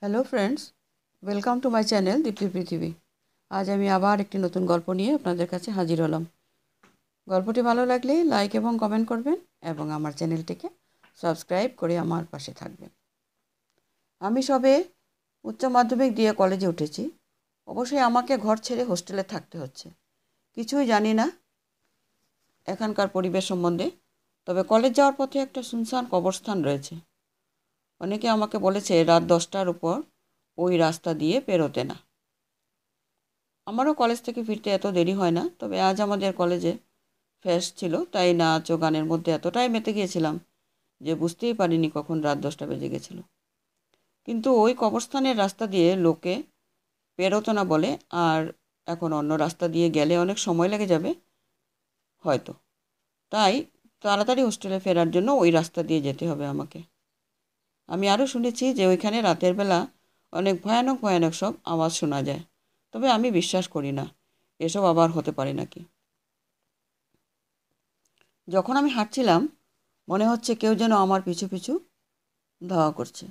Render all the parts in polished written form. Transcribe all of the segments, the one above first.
Hello friends, welcome to my channel Dipti Prithibi. আজ আমি আবার একটি নতুন গল্প নিয়ে আপনাদের কাছে হাজির হলাম। গল্পটি ভালো লাগলে লাইক এবং কমেন্ট করবেন এবং আমার চ্যানেলটিকে সাবস্ক্রাইব করে আমার পাশে থাকবেন। আমি সবে উচ্চ মাধ্যমিক দিয়ে কলেজে উঠেছি। অবশ্যই আমাকে ঘর ছেড়ে হোস্টেলে থাকতে হচ্ছে। কিছুই জানি না এখানকার পরিবেশ সম্বন্ধে, তবে কলেজ যাওয়ার পথে একটা শুনশান কবরস্থান রয়েছে। অনেকে আমাকে বলেছে রাত 10টার উপর ওই রাস্তা দিয়ে পেরোতে না। আমারও কলেজ থেকে ফিরতে এত দেরি হয় না, তবে আজ আমাদের কলেজে ফেস্ট ছিল, তাই নাচ ও গানের মধ্যে এতটাই মেতে গিয়েছিলাম যে বুঝতেই পারিনি কখন রাত 10টা বেজে গেছিল। কিন্তু ওই কবরস্থানের রাস্তা দিয়ে লোকে পেরোতো না বলে, আর এখন অন্য রাস্তা দিয়ে গেলে অনেক সময় লেগে যাবে হয়তো, তাই তাড়াতাড়ি হোস্টেলে ফেরার জন্য ওই রাস্তা দিয়ে যেতে হবে আমাকে। আমি আরও শুনেছি যে ওইখানে রাতের বেলা অনেক ভয়ানক ভয়ানক সব আওয়াজ শোনা যায়, তবে আমি বিশ্বাস করি না এসব আবার হতে পারে নাকি। যখন আমি হাঁটছিলাম মনে হচ্ছে কেউ যেন আমার পিছু পিছু ধাওয়া করছে।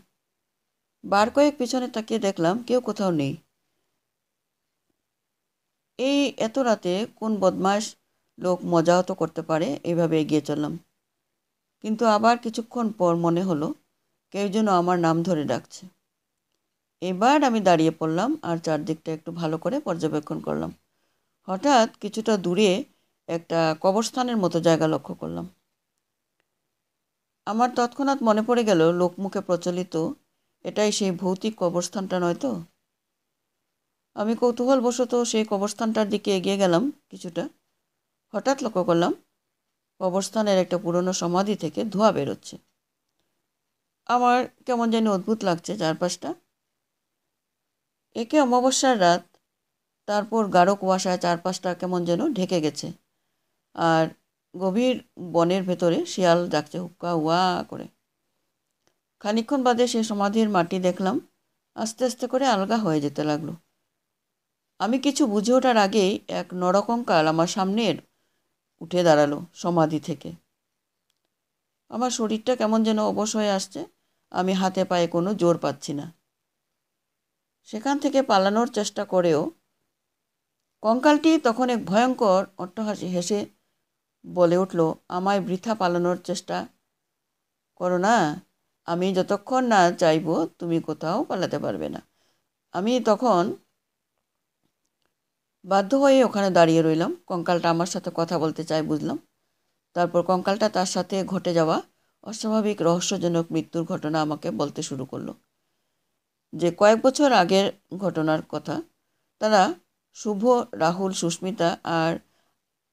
বার কয়েক পিছনে তাকিয়ে দেখলাম কেউ কোথাও নেই। এই এত রাতে কোন বদমাশ লোক মজাও তো করতে পারে, এইভাবে এগিয়ে চললাম। কিন্তু আবার কিছুক্ষণ পর মনে হলো কেউ যেন আমার নাম ধরে ডাকছে। এবার আমি দাঁড়িয়ে পড়লাম আর চারদিকটা একটু ভালো করে পর্যবেক্ষণ করলাম। হঠাৎ কিছুটা দূরে একটা কবরস্থানের মতো জায়গা লক্ষ্য করলাম। আমার তৎক্ষণাৎ মনে পড়ে গেল লোকমুখে প্রচলিত এটাই সেই ভৌতিক কবরস্থানটা নয় তো। আমি কৌতূহলবশত সেই কবরস্থানটার দিকে এগিয়ে গেলাম কিছুটা। হঠাৎ লক্ষ্য করলাম কবরস্থানের একটা পুরনো সমাধি থেকে ধোঁয়া বেরোচ্ছে। আমার কেমন যেন অদ্ভুত লাগছে চারপাশটা। একে অমাবস্যার রাত, তারপর গাঢ় কুয়াশায় চারপাশটা কেমন যেন ঢেকে গেছে। আর গভীর বনের ভেতরে শিয়াল ডাকছে হুক্কা হুয়া করে। খানিকক্ষণ বাদে সে সমাধির মাটি দেখলাম আস্তে আস্তে করে আলগা হয়ে যেতে লাগলো। আমি কিছু বুঝে ওঠার আগেই এক নরকঙ্কাল আমার সামনের উঠে দাঁড়ালো সমাধি থেকে। আমার শরীরটা কেমন যেন অবশ হয়ে আসছে। আমি হাতে পায়ে কোনো জোর পাচ্ছি না। সেখান থেকে পালানোর চেষ্টা করেও কঙ্কালটি তখন এক ভয়ঙ্কর অট্টহাসি হেসে বলে উঠল, আমায় বৃথা পালানোর চেষ্টা করো না। আমি যতক্ষণ না চাইব তুমি কোথাও পালাতে পারবে না। আমি তখন বাধ্য হয়ে ওখানে দাঁড়িয়ে রইলাম। কঙ্কালটা আমার সাথে কথা বলতে চায় বুঝলাম। তারপর কঙ্কালটা তার সাথে ঘটে যাওয়া অস্বাভাবিক রহস্যজনক মৃত্যুর ঘটনা আমাকে বলতে শুরু করলো। যে কয়েক বছর আগের ঘটনার কথা। তারা শুভ, রাহুল, সুস্মিতা আর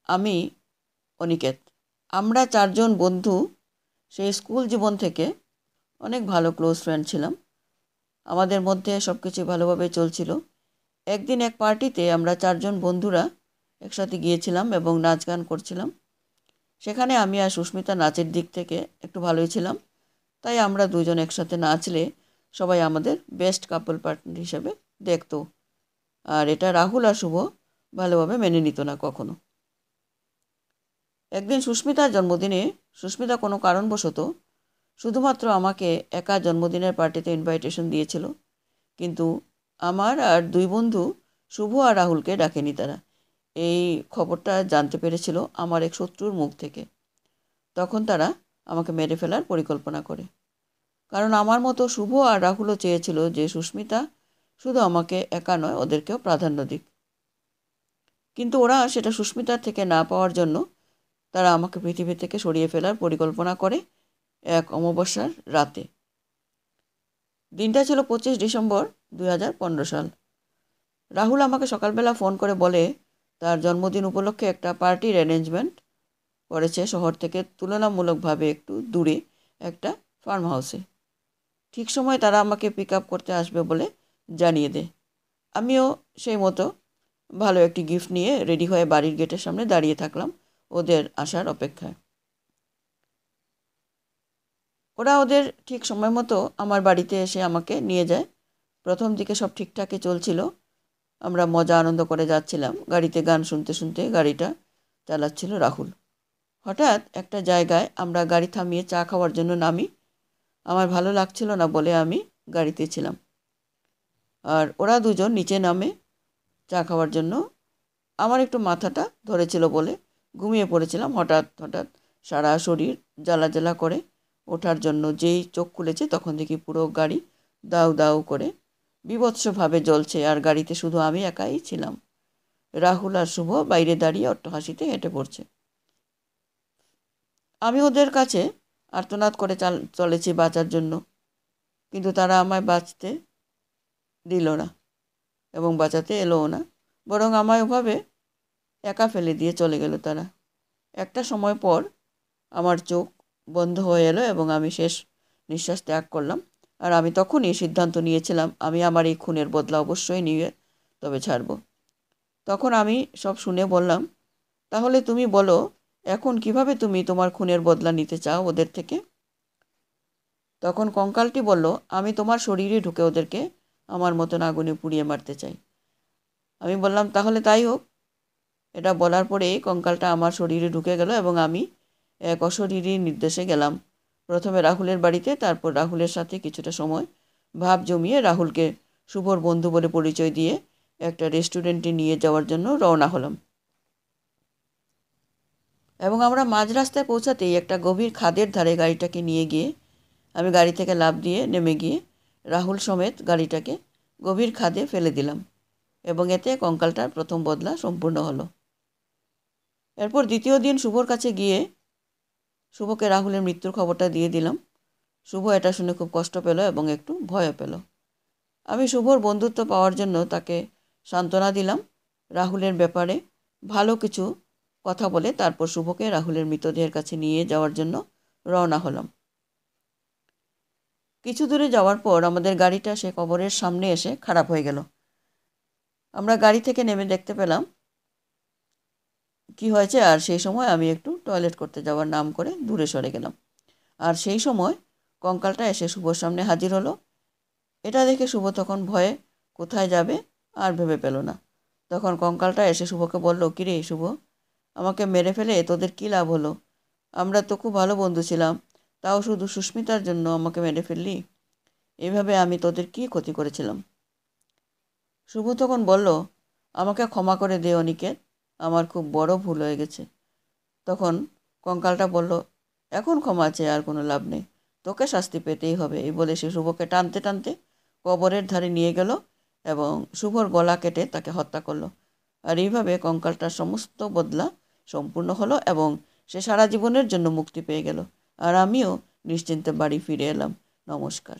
আমি অনিকেত, আমরা চারজন বন্ধু সেই স্কুল জীবন থেকে অনেক ভালো ক্লোজ ফ্রেন্ড ছিলাম। আমাদের মধ্যে সব কিছু ভালোভাবে চলছিল। একদিন এক পার্টিতে আমরা চারজন বন্ধুরা একসাথে গিয়েছিলাম এবং নাচ গান করছিলাম। সেখানে আমি আর সুস্মিতা নাচের দিক থেকে একটু ভালোই ছিলাম, তাই আমরা দুজন একসাথে নাচলে সবাই আমাদের বেস্ট কাপল পার্টনার হিসেবে দেখতো। আর এটা রাহুল আর শুভ ভালোভাবে মেনে নিত না কখনো। একদিন সুস্মিতার জন্মদিনে সুস্মিতা কোনো কারণবশত শুধুমাত্র আমাকে একা জন্মদিনের পার্টিতে ইনভাইটেশন দিয়েছিল, কিন্তু আমার আর দুই বন্ধু শুভ আর রাহুলকে ডাকেনি তারা। এই খবরটা জানতে পেরেছিল আমার এক শত্রুর মুখ থেকে। তখন তারা আমাকে মেরে ফেলার পরিকল্পনা করে, কারণ আমার মতো শুভ আর রাহুলও চেয়েছিল যে সুস্মিতা শুধু আমাকে একা নয় ওদেরকেও প্রাধান্য দিক। কিন্তু ওরা সেটা সুস্মিতার থেকে না পাওয়ার জন্য তারা আমাকে পৃথিবী থেকে সরিয়ে ফেলার পরিকল্পনা করে এক অমাবস্যার রাতে। দিনটা ছিল 25 ডিসেম্বর 2015 সাল। রাহুল আমাকে সকালবেলা ফোন করে বলে তার জন্মদিন উপলক্ষে একটা পার্টির অ্যারেঞ্জমেন্ট করেছে শহর থেকে তুলনামূলকভাবে একটু দূরে একটা ফার্ম হাউসে। ঠিক সময় তারা আমাকে পিক আপ করতে আসবে বলে জানিয়ে দেয়। আমিও সেই মতো ভালো একটি গিফট নিয়ে রেডি হয়ে বাড়ির গেটের সামনে দাঁড়িয়ে থাকলাম ওদের আসার অপেক্ষায়। ওরা ওদের ঠিক সময় মতো আমার বাড়িতে এসে আমাকে নিয়ে যায়। প্রথম দিকে সব ঠিকঠাকই চলছিল। আমরা মজা আনন্দ করে যাচ্ছিলাম। গাড়িতে গান শুনতে শুনতে গাড়িটা চালাচ্ছিল রাহুল। হঠাৎ একটা জায়গায় আমরা গাড়ি থামিয়ে চা খাওয়ার জন্য নামি। আমার ভালো লাগছিল না বলে আমি গাড়িতে ছিলাম। আর ওরা দুজন নিচে নামে চা খাওয়ার জন্য। আমার একটু মাথাটা ধরেছিল বলে ঘুমিয়ে পড়েছিলাম। হঠাৎ হঠাৎ সারা শরীর জ্বালা জ্বালা করে ওঠার জন্য যেই চোখ খুলেছে তখন দেখি পুরো গাড়ি দাউ দাউ করে বীভৎসভাবে জ্বলছে, আর গাড়িতে শুধু আমি একাই ছিলাম। রাহুল আর শুভ বাইরে দাঁড়িয়ে অট্টহাসিতে হেঁটে পড়ছে। আমি ওদের কাছে আর্তনাদ করে চলেছি বাঁচার জন্য, কিন্তু তারা আমায় বাঁচতে দিল না এবং বাঁচাতে এলোও না, বরং আমায় ওভাবে একা ফেলে দিয়ে চলে গেল তারা। একটা সময় পর আমার চোখ বন্ধ হয়ে এলো এবং আমি শেষ নিঃশ্বাস ত্যাগ করলাম। আর আমি তখনই সিদ্ধান্ত নিয়েছিলাম আমি আমার এই খুনের বদলা অবশ্যই নিয়ে তবে ছাড়ব। তখন আমি সব শুনে বললাম, তাহলে তুমি বলো এখন কিভাবে তুমি তোমার খুনের বদলা নিতে চাও ওদের থেকে? তখন কঙ্কালটি বলল, আমি তোমার শরীরে ঢুকে ওদেরকে আমার মতন আগুনে পুড়িয়ে মারতে চাই। আমি বললাম, তাহলে তাই হোক। এটা বলার পরেই কঙ্কালটা আমার শরীরে ঢুকে গেল এবং আমি এক অশরীরী নির্দেশে গেলাম। প্রথমে রাহুলের বাড়িতে, তারপর রাহুলের সাথে কিছুটা সময় ভাব জমিয়ে রাহুলকে শুভর বন্ধু বলে পরিচয় দিয়ে একটা রেস্টুরেন্টে নিয়ে যাওয়ার জন্য রওনা হলাম। এবং আমরা মাঝ রাস্তায় পৌঁছাতেই একটা গভীর খাদের ধারে গাড়িটাকে নিয়ে গিয়ে আমি গাড়ি থেকে লাফ দিয়ে নেমে গিয়ে রাহুল সমেত গাড়িটাকে গভীর খাদে ফেলে দিলাম এবং এতে কঙ্কালটার প্রথম বদলা সম্পূর্ণ হলো। এরপর দ্বিতীয় দিন শুভর কাছে গিয়ে শুভকে রাহুলের মৃত্যুর খবরটা দিয়ে দিলাম। শুভ এটা শুনে খুব কষ্ট পেল এবং একটু ভয়ও পেল। আমি শুভর বন্ধুত্ব পাওয়ার জন্য তাকে সান্ত্বনা দিলাম রাহুলের ব্যাপারে ভালো কিছু কথা বলে। তারপর শুভকে রাহুলের মৃতদেহের কাছে নিয়ে যাওয়ার জন্য রওনা হলাম। কিছু দূরে যাওয়ার পর আমাদের গাড়িটা সে কবরের সামনে এসে খারাপ হয়ে গেল। আমরা গাড়ি থেকে নেমে দেখতে পেলাম কি হয়েছে, আর সেই সময় আমি একটু টয়লেট করতে যাওয়ার নাম করে দূরে সরে গেলাম। আর সেই সময় কঙ্কালটা এসে শুভর সামনে হাজির হলো। এটা দেখে শুভ তখন ভয়ে কোথায় যাবে আর ভেবে পেল না। তখন কঙ্কালটা এসে শুভকে বলল, কিরে শুভ, আমাকে মেরে ফেলে তোদের কী লাভ হলো? আমরা তো খুব ভালো বন্ধু ছিলাম, তাও শুধু সুস্মিতার জন্য আমাকে মেরে ফেললি। এভাবে আমি তোদের কী ক্ষতি করেছিলাম? শুভ তখন বলল, আমাকে ক্ষমা করে দে অনিকেত, আমার খুব বড় ভুল হয়ে গেছে। তখন কঙ্কালটা বলল, এখন ক্ষমা চেয়ে আর কোনো লাভ নেই, তোকে শাস্তি পেতেই হবে। এই বলে সে শুভকে টানতে টানতে কবরের ধারে নিয়ে গেল এবং শুভর গলা কেটে তাকে হত্যা করলো। আর এইভাবে কঙ্কালটার সমস্ত বদলা সম্পূর্ণ হলো এবং সে সারা জীবনের জন্য মুক্তি পেয়ে গেল। আর আমিও নিশ্চিন্তে বাড়ি ফিরে এলাম। নমস্কার।